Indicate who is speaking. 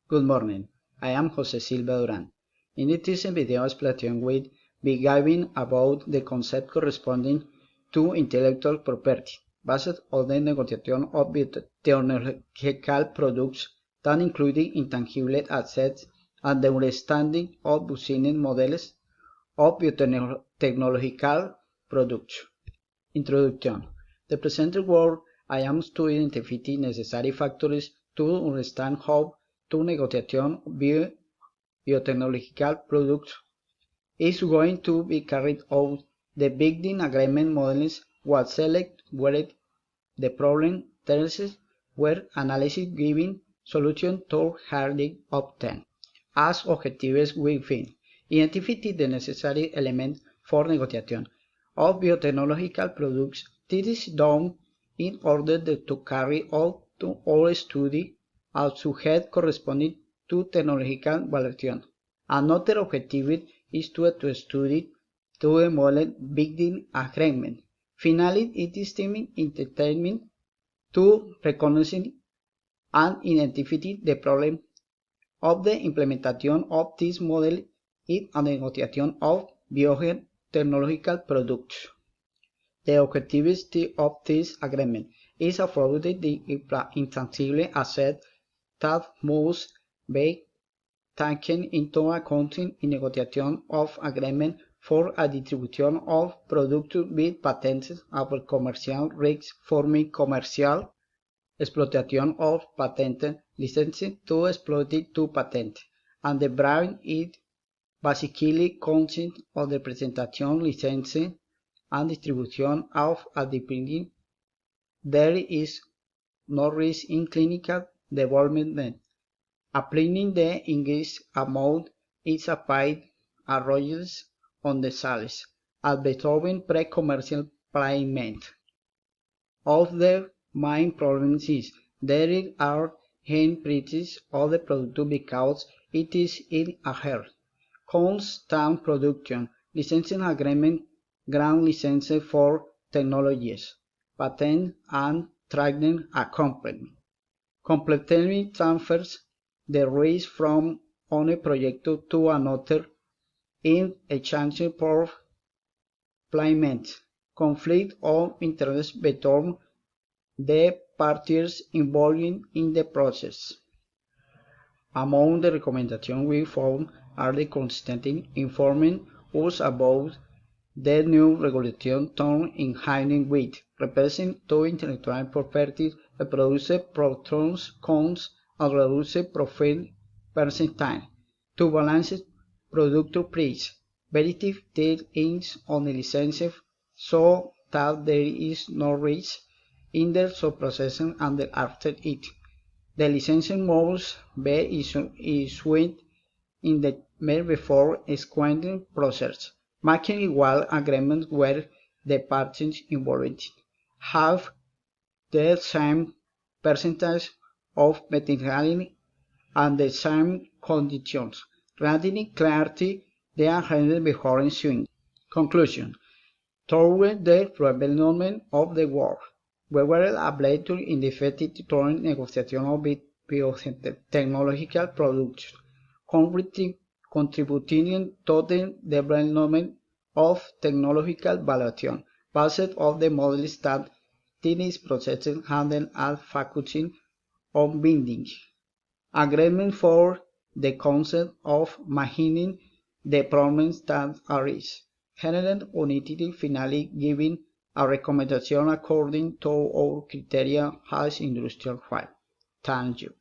Speaker 1: Good morning, I am Jose Silva Duran. In this video explanation will be giving about the concept corresponding to intellectual property, based on the negotiation of technological products that include intangible assets and the understanding of business models of biotechnological products. Introduction. The present work I am to identify necessary factors to understand how to negotiation biotechnological products is going to be carried out. The binding agreement models was select where the problem terms were analyzed giving solution to hardly obtained. As objectives we find identify the necessary element for negotiation of biotechnological products. This is done in order to carry out our study of subject corresponding to technological valuation. Another objective is to study the model binding agreement. Finally, it is determined to recognize and identify the problem of the implementation of this model in a negotiation of biotechnological products. The objective of this agreement is afford the intangible asset that must be taken into account in negotiation of agreement for a distribution of products with patents and commercial risks forming commercial exploitation of patent licenses to exploit to patent, and the brand is basically consists of the presentation, license, and distribution of a dependent. There is no risk in clinical development. Applying the increased amount is applied a royalties on the sales at Beethoven pre-commercial payment. Of the main problems is there are high prices of the product because it is in a hurry. Constant production, licensing agreement, grant license for technologies, patent and trademark accompaniment. Completely transfers the risk from one project to another in exchange for payment. Conflict of interest between the parties involved in the process. Among the recommendations we found are the consistently informing us about the new regulation term in handling with represent to intellectual property, reproduce protons, cons, and reduce profit percentile to balance product price. Verify there is only license so that there is no risk in the sub-processing and after it. The license must be issued in the month before executing process, making equal agreements where the parties involved have the same percentage of materiality and the same conditions, granting clarity the agreement before ensuing. Conclusion. Toward the development of the work, we were able to identify during negotiation of biotechnological products, contributing to the development of technological valuation based on the models that this process handle and focusing on binding agreement for the concept of machining the problems that arise. General unity finally giving a recommendation according to our criteria as industrial file. Thank you.